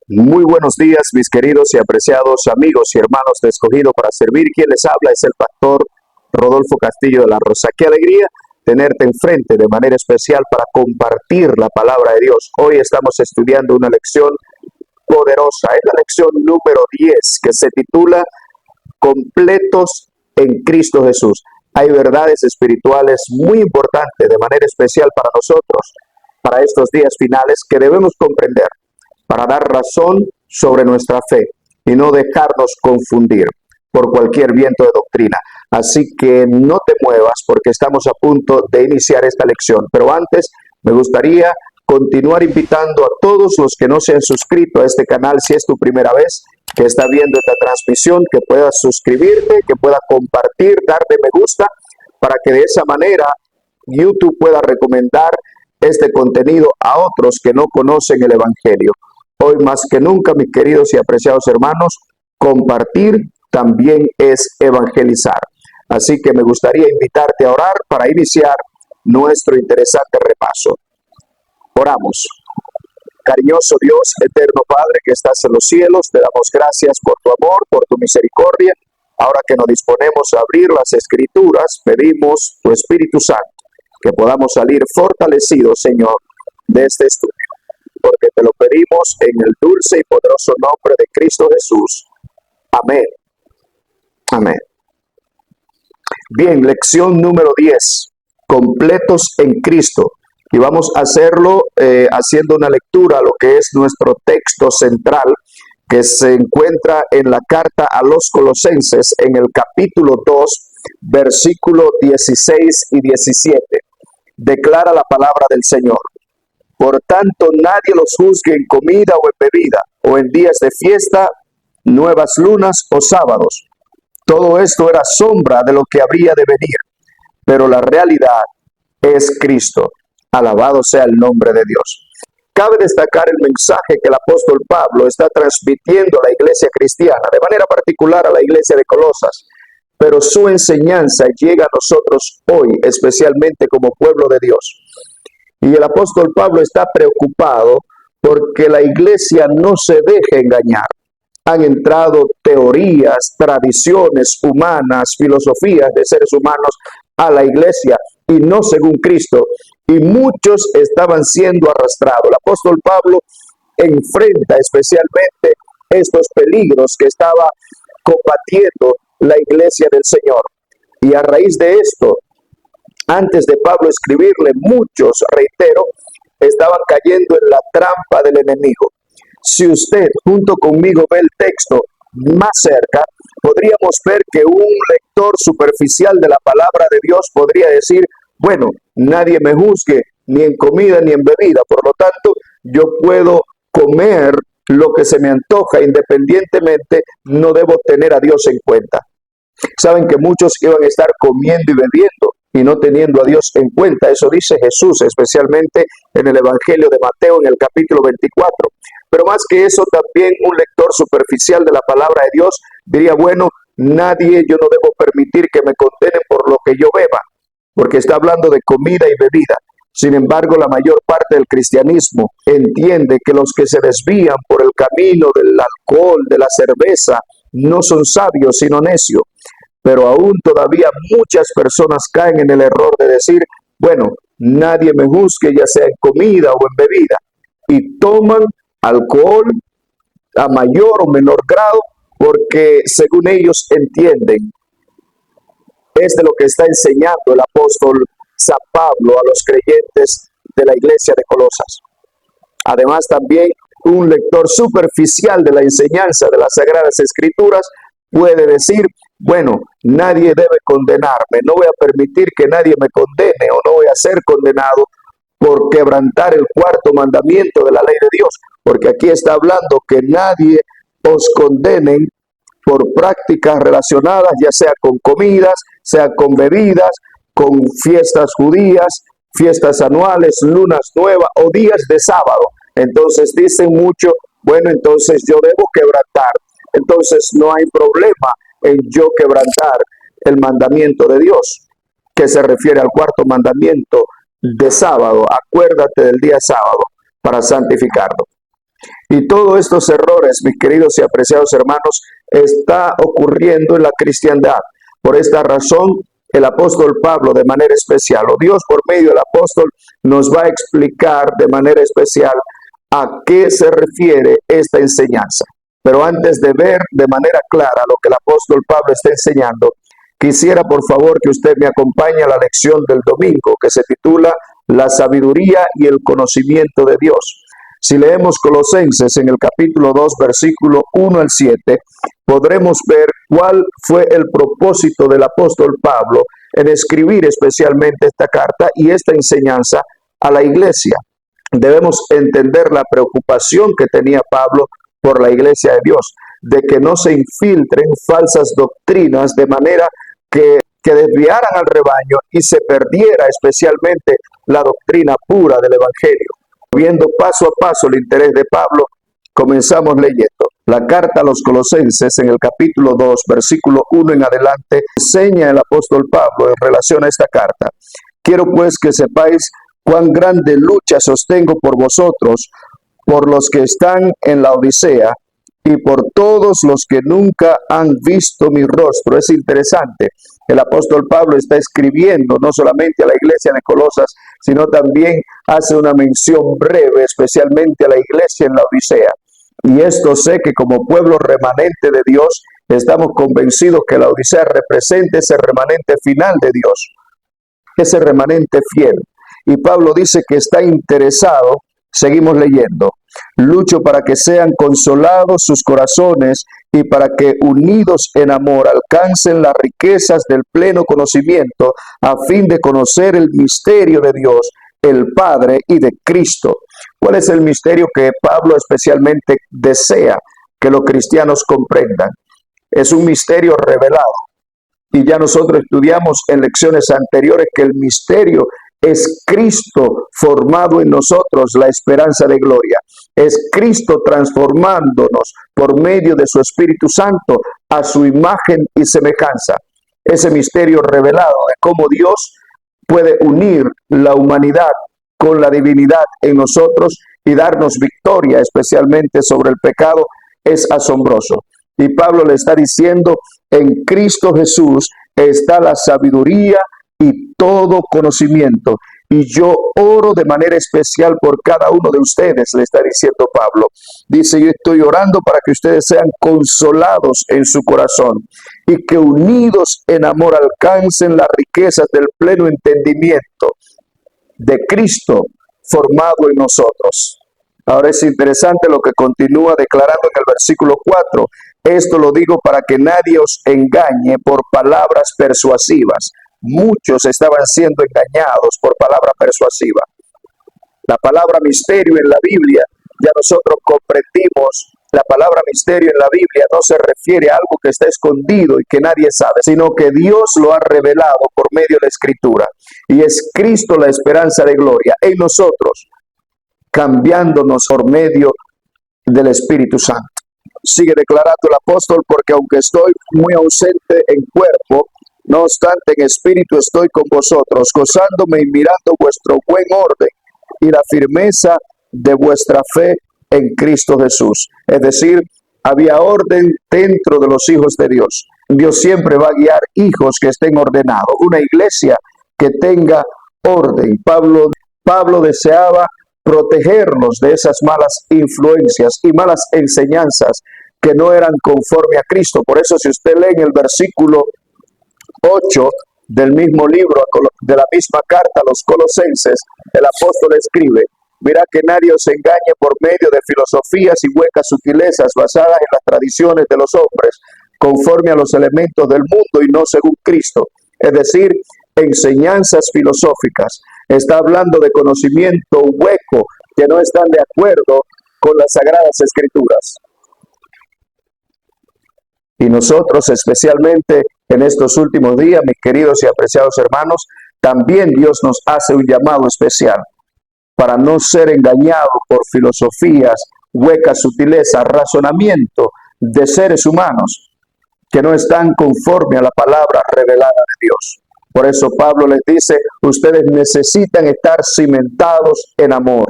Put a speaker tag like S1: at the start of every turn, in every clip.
S1: Muy buenos días, mis queridos y apreciados amigos y hermanos de Escogido para Servir. Quien les habla es el pastor Rodolfo Castillo de la Rosa. Qué alegría tenerte enfrente de manera especial para compartir la palabra de Dios. Hoy estamos estudiando una lección poderosa. Es la lección número 10 que se titula Completos en Cristo Jesús. Hay verdades espirituales muy importantes de manera especial para nosotros, para estos días finales, que debemos comprender para dar razón sobre nuestra fe y no dejarnos confundir por cualquier viento de doctrina. Así que no te muevas porque estamos a punto de iniciar esta lección. Pero antes me gustaría continuar invitando a todos los que no se han suscrito a este canal, si es tu primera vez que está viendo esta transmisión, que puedas suscribirte, que puedas compartir, darle me gusta, para que de esa manera YouTube pueda recomendar este contenido a otros que no conocen el Evangelio. Hoy más que nunca, mis queridos y apreciados hermanos, compartir también es evangelizar. Así que me gustaría invitarte a orar para iniciar nuestro interesante repaso. Oramos. Cariñoso Dios, eterno Padre que estás en los cielos, te damos gracias por tu amor, por tu misericordia. Ahora que nos disponemos a abrir las Escrituras, pedimos tu Espíritu Santo, que podamos salir fortalecidos, Señor, de este estudio. Porque te lo pedimos en el dulce y poderoso nombre de Cristo Jesús. Amén. Amén. Bien, lección número 10. Completos en Cristo. Y vamos a hacerlo haciendo una lectura a lo que es nuestro texto central, que se encuentra en la carta a los Colosenses, en el capítulo 2, versículo 16 y 17. Declara la palabra del Señor. Por tanto, nadie los juzgue en comida o en bebida, o en días de fiesta, nuevas lunas o sábados. Todo esto era sombra de lo que habría de venir, pero la realidad es Cristo. Alabado sea el nombre de Dios. Cabe destacar el mensaje que el apóstol Pablo está transmitiendo a la iglesia cristiana, de manera particular a la iglesia de Colosas, pero su enseñanza llega a nosotros hoy, especialmente como pueblo de Dios. Y el apóstol Pablo está preocupado porque la iglesia no se deje engañar. Han entrado teorías, tradiciones humanas, filosofías de seres humanos a la iglesia y no según Cristo. Y muchos estaban siendo arrastrados. El apóstol Pablo enfrenta especialmente estos peligros que estaba combatiendo la iglesia del Señor. Y a raíz de esto, antes de Pablo escribirle, muchos, reitero, estaban cayendo en la trampa del enemigo. Si usted junto conmigo ve el texto más cerca, podríamos ver que un lector superficial de la palabra de Dios podría decir, bueno, nadie me juzgue ni en comida ni en bebida, por lo tanto, yo puedo comer lo que se me antoja independientemente, no debo tener a Dios en cuenta. Saben que muchos iban a estar comiendo y bebiendo y no teniendo a Dios en cuenta. Eso dice Jesús, especialmente en el Evangelio de Mateo, en el capítulo 24. Pero más que eso, también un lector superficial de la palabra de Dios diría, bueno, yo no debo permitir que me condenen por lo que yo beba, porque está hablando de comida y bebida. Sin embargo, la mayor parte del cristianismo entiende que los que se desvían por el camino del alcohol, de la cerveza, no son sabios, sino necios. Pero aún todavía muchas personas caen en el error de decir, bueno, nadie me juzgue, ya sea en comida o en bebida. Y toman alcohol a mayor o menor grado porque según ellos entienden. Es de lo que está enseñando el apóstol San Pablo a los creyentes de la iglesia de Colosas. Además, también un lector superficial de la enseñanza de las Sagradas Escrituras puede decir, bueno, nadie debe condenarme, no voy a permitir que nadie me condene o no voy a ser condenado por quebrantar el cuarto mandamiento de la ley de Dios, porque aquí está hablando que nadie os condenen por prácticas relacionadas, ya sea con comidas, sea con bebidas, con fiestas judías, fiestas anuales, lunas nuevas o días de sábado. Entonces dicen mucho, bueno, entonces yo debo quebrantar. Entonces no hay problema en yo quebrantar el mandamiento de Dios, que se refiere al cuarto mandamiento de sábado. Acuérdate del día sábado para santificarlo. Y todos estos errores, mis queridos y apreciados hermanos, está ocurriendo en la cristiandad. Por esta razón, el apóstol Pablo de manera especial, o Dios por medio del apóstol, nos va a explicar de manera especial a qué se refiere esta enseñanza. Pero antes de ver de manera clara lo que el apóstol Pablo está enseñando, quisiera por favor que usted me acompañe a la lección del domingo que se titula La sabiduría y el conocimiento de Dios. Si leemos Colosenses en el capítulo 2, versículo 1 al 7, podremos ver cuál fue el propósito del apóstol Pablo en escribir especialmente esta carta y esta enseñanza a la iglesia. Debemos entender la preocupación que tenía Pablo por la iglesia de Dios, de que no se infiltren falsas doctrinas de manera que desviaran al rebaño y se perdiera especialmente la doctrina pura del Evangelio. Viendo paso a paso el interés de Pablo, comenzamos leyendo. La carta a los Colosenses en el capítulo 2, versículo 1 en adelante, enseña el apóstol Pablo en relación a esta carta. Quiero pues que sepáis cuán grande lucha sostengo por vosotros, por los que están en la Odisea y por todos los que nunca han visto mi rostro. Es interesante, el apóstol Pablo está escribiendo no solamente a la iglesia de Colosas, sino también hace una mención breve, especialmente a la iglesia en la Odisea. Y esto sé que como pueblo remanente de Dios, estamos convencidos que la Odisea representa ese remanente final de Dios, ese remanente fiel. Y Pablo dice que está interesado, seguimos leyendo, lucho para que sean consolados sus corazones y para que unidos en amor alcancen las riquezas del pleno conocimiento a fin de conocer el misterio de Dios, el Padre y de Cristo. ¿Cuál es el misterio que Pablo especialmente desea que los cristianos comprendan? Es un misterio revelado. Y ya nosotros estudiamos en lecciones anteriores que el misterio es Cristo formado en nosotros la esperanza de gloria. Es Cristo transformándonos por medio de su Espíritu Santo a su imagen y semejanza. Ese misterio revelado de cómo Dios puede unir la humanidad con la divinidad en nosotros y darnos victoria, especialmente sobre el pecado, es asombroso. Y Pablo le está diciendo, en Cristo Jesús está la sabiduría y todo conocimiento. Y yo oro de manera especial por cada uno de ustedes, le está diciendo Pablo. Dice, yo estoy orando para que ustedes sean consolados en su corazón y que unidos en amor alcancen las riquezas del pleno entendimiento de Cristo formado en nosotros. Ahora es interesante lo que continúa declarando en el versículo 4. Esto lo digo para que nadie os engañe por palabras persuasivas. Muchos estaban siendo engañados por palabra persuasiva. La palabra misterio en la Biblia, ya nosotros comprendimos, la palabra misterio en la Biblia no se refiere a algo que está escondido y que nadie sabe, sino que Dios lo ha revelado por medio de la Escritura. Y es Cristo la esperanza de gloria en nosotros, cambiándonos por medio del Espíritu Santo. Sigue declarando el apóstol, porque aunque estoy muy ausente en cuerpo, no obstante en espíritu estoy con vosotros, gozándome y mirando vuestro buen orden y la firmeza de vuestra fe en Cristo Jesús. Es decir, había orden dentro de los hijos de Dios. Dios siempre va a guiar hijos que estén ordenados, una iglesia que tenga orden. Pablo deseaba protegernos de esas malas influencias y malas enseñanzas que no eran conforme a Cristo. Por eso, si usted lee en el versículo 8 del mismo libro, de la misma carta a los Colosenses, el apóstol escribe, mira que nadie os engañe por medio de filosofías y huecas sutilezas basadas en las tradiciones de los hombres, conforme a los elementos del mundo y no según Cristo. Es decir, enseñanzas filosóficas. Está hablando de conocimiento hueco que no están de acuerdo con las Sagradas Escrituras. Y nosotros, especialmente en estos últimos días, mis queridos y apreciados hermanos, también Dios nos hace un llamado especial para no ser engañados por filosofías, huecas sutilezas, razonamiento de seres humanos que no están conforme a la palabra revelada de Dios. Por eso Pablo les dice, ustedes necesitan estar cimentados en amor.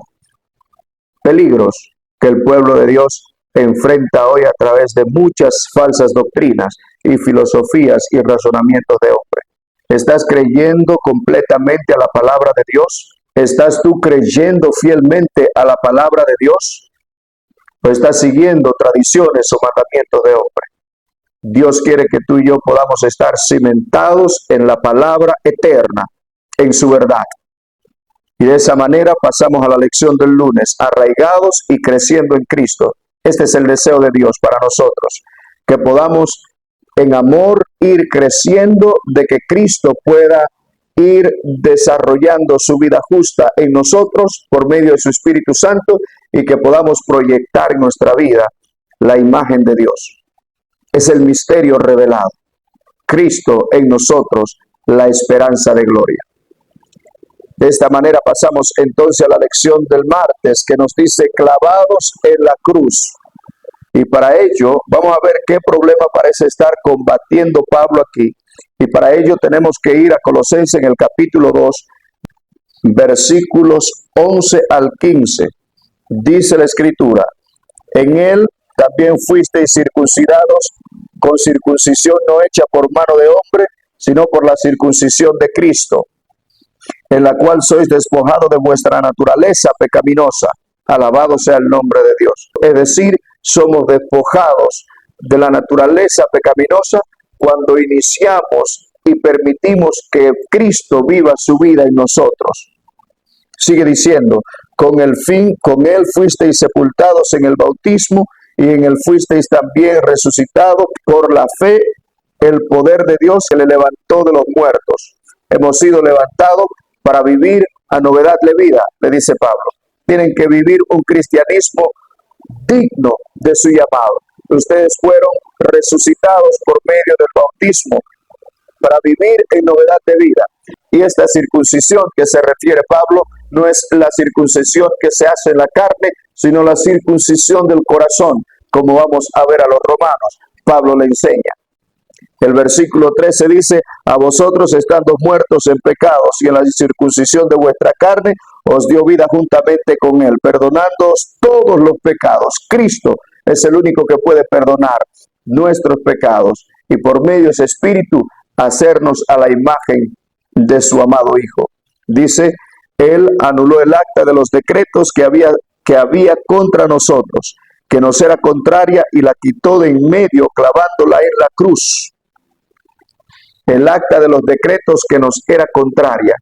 S1: Peligros que el pueblo de Dios enfrenta hoy a través de muchas falsas doctrinas y filosofías y razonamientos de hombre. ¿Estás creyendo completamente a la palabra de Dios? ¿Estás tú creyendo fielmente a la palabra de Dios? ¿O estás siguiendo tradiciones o mandamientos de hombre? Dios quiere que tú y yo podamos estar cimentados en la palabra eterna, en su verdad. Y de esa manera pasamos a la lección del lunes, arraigados y creciendo en Cristo. Este es el deseo de Dios para nosotros, que podamos en amor ir creciendo, de que Cristo pueda ir desarrollando su vida justa en nosotros por medio de su Espíritu Santo y que podamos proyectar en nuestra vida la imagen de Dios. Es el misterio revelado. Cristo en nosotros, la esperanza de gloria. De esta manera pasamos entonces a la lección del martes, que nos dice clavados en la cruz. Y para ello vamos a ver qué problema parece estar combatiendo Pablo aquí. Y para ello tenemos que ir a Colosenses en el capítulo 2, versículos 11 al 15. Dice la Escritura: en él también fuisteis circuncidados con circuncisión no hecha por mano de hombre, sino por la circuncisión de Cristo, en la cual sois despojados de vuestra naturaleza pecaminosa. Alabado sea el nombre de Dios. Es decir, somos despojados de la naturaleza pecaminosa cuando iniciamos y permitimos que Cristo viva su vida en nosotros. Sigue diciendo: con él fuisteis sepultados en el bautismo, y en él fuisteis también resucitados por la fe, el poder de Dios que le levantó de los muertos. Hemos sido levantados para vivir a novedad de vida, le dice Pablo. Tienen que vivir un cristianismo digno de su llamado. Ustedes fueron resucitados por medio del bautismo para vivir en novedad de vida. Y esta circuncisión que se refiere Pablo no es la circuncisión que se hace en la carne, sino la circuncisión del corazón, como vamos a ver a los romanos. Pablo le enseña. El versículo 13 dice: a vosotros estando muertos en pecados y en la circuncisión de vuestra carne, os dio vida juntamente con él, perdonándoos todos los pecados. Cristo es el único que puede perdonar nuestros pecados y por medio de ese Espíritu hacernos a la imagen de su amado Hijo. Dice: él anuló el acta de los decretos que había contra nosotros, que nos era contraria, y la quitó de en medio, clavándola en la cruz. El acta de los decretos que nos era contraria.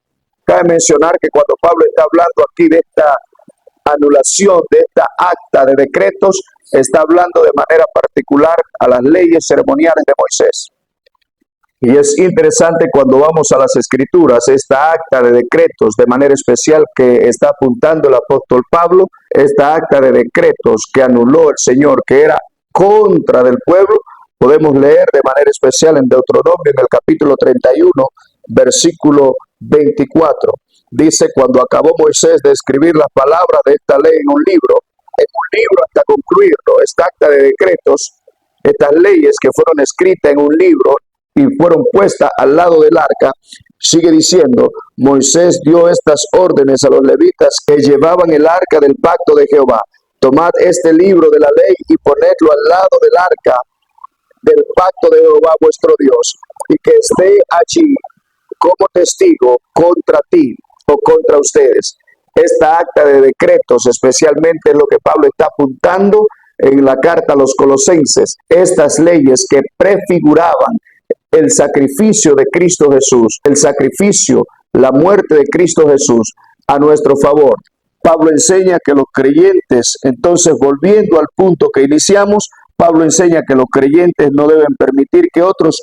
S1: Cabe mencionar que cuando Pablo está hablando aquí de esta anulación, de esta acta de decretos, está hablando de manera particular a las leyes ceremoniales de Moisés. Y es interesante cuando vamos a las Escrituras, esta acta de decretos de manera especial que está apuntando el apóstol Pablo, esta acta de decretos que anuló el Señor, que era contra del pueblo, podemos leer de manera especial en Deuteronomio, en el capítulo 31, versículo 24. Dice: cuando acabó Moisés de escribir las palabras de esta ley en un libro hasta concluirlo, esta acta de decretos, estas leyes que fueron escritas en un libro y fueron puestas al lado del arca, sigue diciendo: Moisés dio estas órdenes a los levitas que llevaban el arca del pacto de Jehová: tomad este libro de la ley y ponedlo al lado del arca del pacto de Jehová vuestro Dios, y que esté allí como testigo contra ti o contra ustedes. Esta acta de decretos especialmente es lo que Pablo está apuntando en la carta a los Colosenses. Estas leyes que prefiguraban el sacrificio de Cristo Jesús, el sacrificio, la muerte de Cristo Jesús a nuestro favor. Pablo enseña que los creyentes, entonces volviendo al punto que iniciamos, Pablo enseña que los creyentes no deben permitir que otros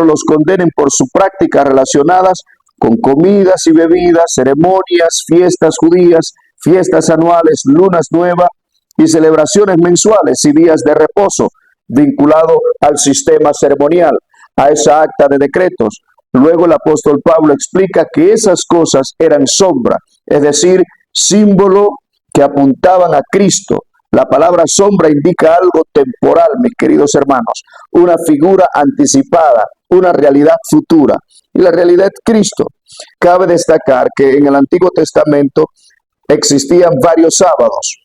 S1: los condenen por sus prácticas relacionadas con comidas y bebidas, ceremonias, fiestas judías, fiestas anuales, lunas nuevas y celebraciones mensuales y días de reposo, vinculado al sistema ceremonial, a esa acta de decretos. Luego el apóstol Pablo explica que esas cosas eran sombra, es decir, símbolo que apuntaban a Cristo. La palabra sombra indica algo temporal, mis queridos hermanos, una figura anticipada, una realidad futura. Y la realidad es Cristo. Cabe destacar que en el Antiguo Testamento existían varios sábados.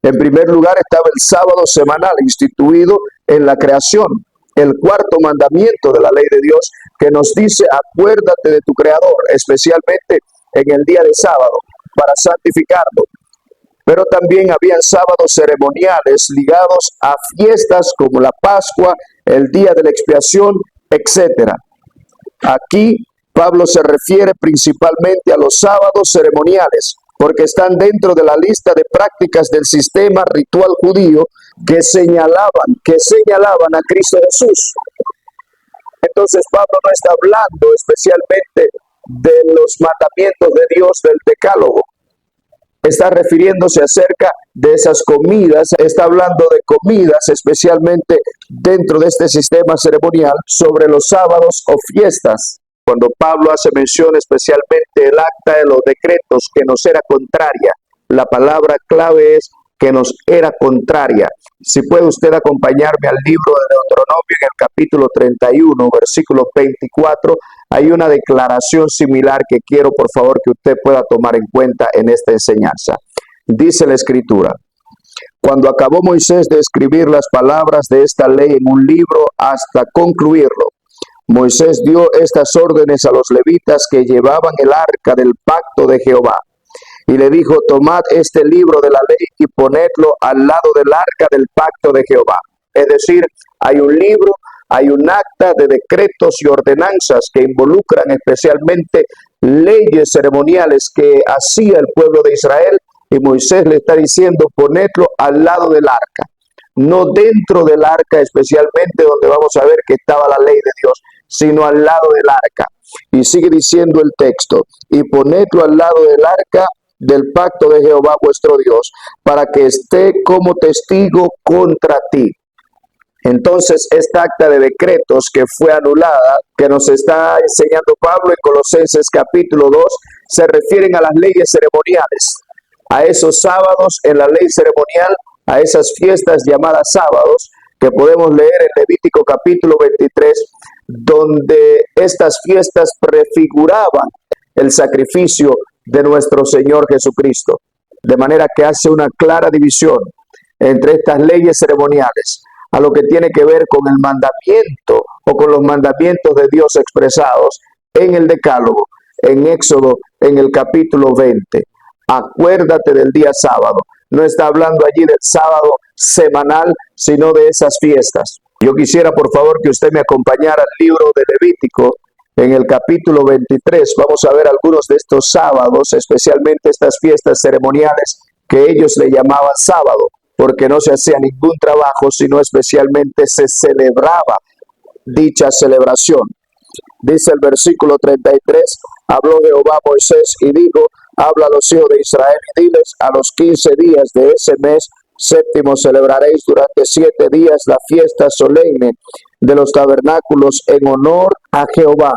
S1: En primer lugar estaba el sábado semanal instituido en la creación, el cuarto mandamiento de la ley de Dios que nos dice: acuérdate de tu Creador, especialmente en el día de sábado, para santificarlo. Pero también habían sábados ceremoniales ligados a fiestas como la Pascua, el día de la expiación, etcétera. Aquí Pablo se refiere principalmente a los sábados ceremoniales, porque están dentro de la lista de prácticas del sistema ritual judío que señalaban a Cristo Jesús. Entonces Pablo no está hablando especialmente de los mandamientos de Dios del Decálogo. Está refiriéndose acerca de esas comidas, está hablando de comidas especialmente dentro de este sistema ceremonial sobre los sábados o fiestas. Cuando Pablo hace mención especialmente del acta de los decretos que nos era contraria, la palabra clave es que nos era contraria. Si puede usted acompañarme al libro de Deuteronomio en el capítulo 31, versículo 24, hay una declaración similar que quiero por favor que usted pueda tomar en cuenta en esta enseñanza. Dice la Escritura: cuando acabó Moisés de escribir las palabras de esta ley en un libro hasta concluirlo, Moisés dio estas órdenes a los levitas que llevaban el arca del pacto de Jehová. Y le dijo: tomad este libro de la ley y ponedlo al lado del arca del pacto de Jehová. Es decir, hay un libro, hay un acta de decretos y ordenanzas que involucran especialmente leyes ceremoniales que hacía el pueblo de Israel, y Moisés le está diciendo: ponedlo al lado del arca, no dentro del arca especialmente donde vamos a ver que estaba la ley de Dios, sino al lado del arca. Y sigue diciendo el texto: y ponedlo al lado del arca del pacto de Jehová vuestro Dios, para que esté como testigo contra ti. Entonces, esta acta de decretos que fue anulada, que nos está enseñando Pablo en Colosenses capítulo 2, se refieren a las leyes ceremoniales, a esos sábados en la ley ceremonial, a esas fiestas llamadas sábados, que podemos leer en Levítico capítulo 23, donde estas fiestas prefiguraban el sacrificio de nuestro Señor Jesucristo. De manera que hace una clara división entre estas leyes ceremoniales a lo que tiene que ver con el mandamiento o con los mandamientos de Dios expresados en el Decálogo, en Éxodo, en el capítulo 20. Acuérdate del día sábado. No está hablando allí del sábado semanal, sino de esas fiestas. Yo quisiera, por favor, que usted me acompañara al libro de Levítico, en el capítulo 23. Vamos a ver algunos de estos sábados, especialmente estas fiestas ceremoniales que ellos le llamaban sábado, porque no se hacía ningún trabajo, sino especialmente se celebraba dicha celebración. Dice el versículo 33, habló Jehová a Moisés y dijo: habla a los hijos de Israel y diles: a los 15 días de ese mes séptimo celebraréis durante 7 días la fiesta solemne de los tabernáculos en honor a Jehová.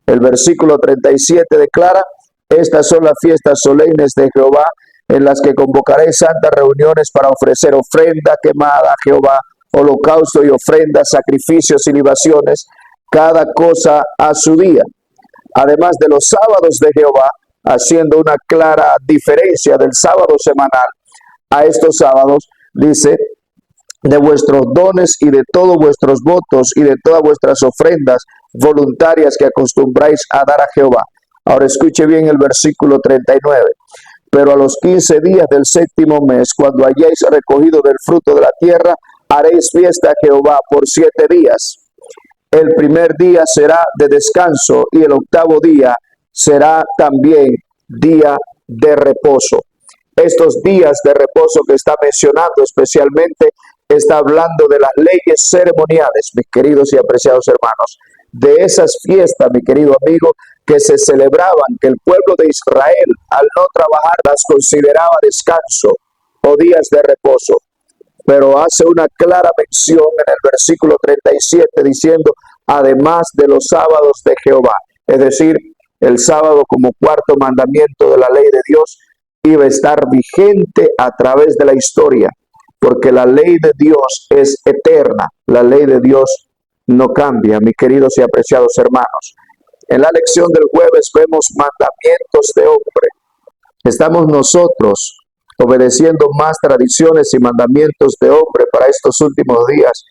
S1: El versículo 37 declara: estas son las fiestas solemnes de Jehová, en las que convocaréis santas reuniones para ofrecer ofrenda quemada a Jehová, holocausto y ofrenda, sacrificios y libaciones, cada cosa a su día. Además de los sábados de Jehová, haciendo una clara diferencia del sábado semanal a estos sábados, dice: de vuestros dones y de todos vuestros votos y de todas vuestras ofrendas voluntarias que acostumbráis a dar a Jehová. Ahora escuche bien el versículo 39. Pero a los 15 días del séptimo mes, cuando hayáis recogido del fruto de la tierra, haréis fiesta a Jehová por 7 días. El primer día será de descanso y el octavo día será también día de reposo. Estos días de reposo que está mencionando especialmente, está hablando de las leyes ceremoniales, mis queridos y apreciados hermanos, de esas fiestas, mi querido amigo, que se celebraban, que el pueblo de Israel, al no trabajar, las consideraba descanso o días de reposo. Pero hace una clara mención en el versículo 37 diciendo: además de los sábados de Jehová. Es decir, el sábado como cuarto mandamiento de la ley de Dios iba a estar vigente a través de la historia, porque la ley de Dios es eterna, la ley de Dios no cambia, mis queridos y apreciados hermanos. En la lección del jueves vemos mandamientos de hombre. Estamos nosotros obedeciendo más tradiciones y mandamientos de hombre para estos últimos días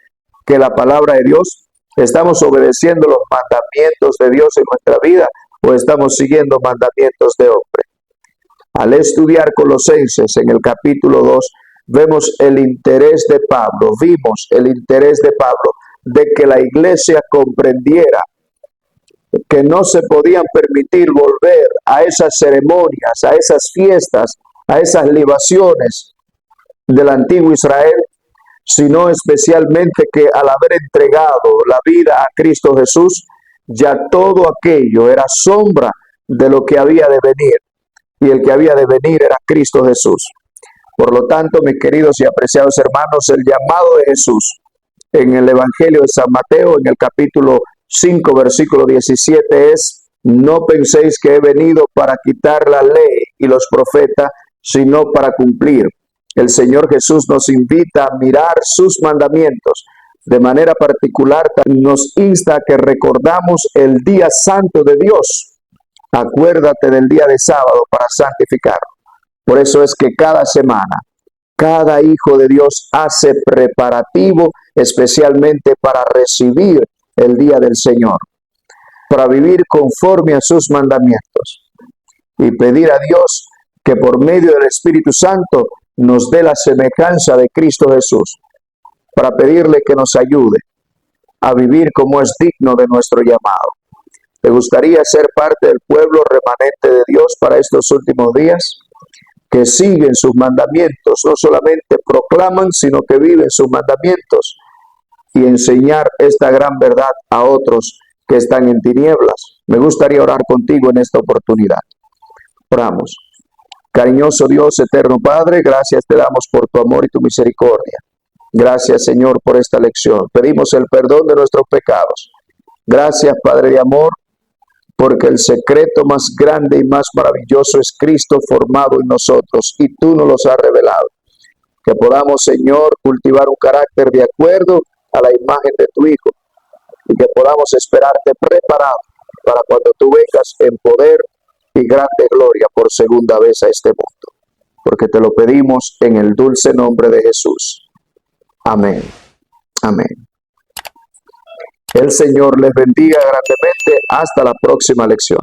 S1: que la palabra de Dios? ¿Estamos obedeciendo los mandamientos de Dios en nuestra vida o estamos siguiendo mandamientos de hombre? Al estudiar Colosenses en el capítulo 2, vimos el interés de Pablo de que la iglesia comprendiera que no se podían permitir volver a esas ceremonias, a esas fiestas, a esas libaciones del antiguo Israel, sino especialmente que al haber entregado la vida a Cristo Jesús, ya todo aquello era sombra de lo que había de venir, y el que había de venir era Cristo Jesús. Por lo tanto, mis queridos y apreciados hermanos, el llamado de Jesús en el Evangelio de San Mateo, en el capítulo 5, versículo 17 es: no penséis que he venido para quitar la ley y los profetas, sino para cumplir. El Señor Jesús nos invita a mirar sus mandamientos. De manera particular, nos insta a que recordamos el día santo de Dios. Acuérdate del día de sábado para santificarlo. Por eso es que cada semana, cada hijo de Dios hace preparativo especialmente para recibir el día del Señor, para vivir conforme a sus mandamientos y pedir a Dios que por medio del Espíritu Santo nos dé la semejanza de Cristo Jesús, para pedirle que nos ayude a vivir como es digno de nuestro llamado. ¿Te gustaría ser parte del pueblo remanente de Dios para estos últimos días? Que siguen sus mandamientos, no solamente proclaman, sino que viven sus mandamientos y enseñar esta gran verdad a otros que están en tinieblas. Me gustaría orar contigo en esta oportunidad. Oramos. Cariñoso Dios, eterno Padre, gracias te damos por tu amor y tu misericordia. Gracias, Señor, por esta lección. Pedimos el perdón de nuestros pecados. Gracias, Padre de amor, porque el secreto más grande y más maravilloso es Cristo formado en nosotros, y tú nos los has revelado. Que podamos, Señor, cultivar un carácter de acuerdo a la imagen de tu Hijo, y que podamos esperarte preparado para cuando tú vengas en poder y grande gloria por segunda vez a este mundo. Porque te lo pedimos en el dulce nombre de Jesús. Amén. Amén. El Señor les bendiga grandemente. Hasta la próxima lección.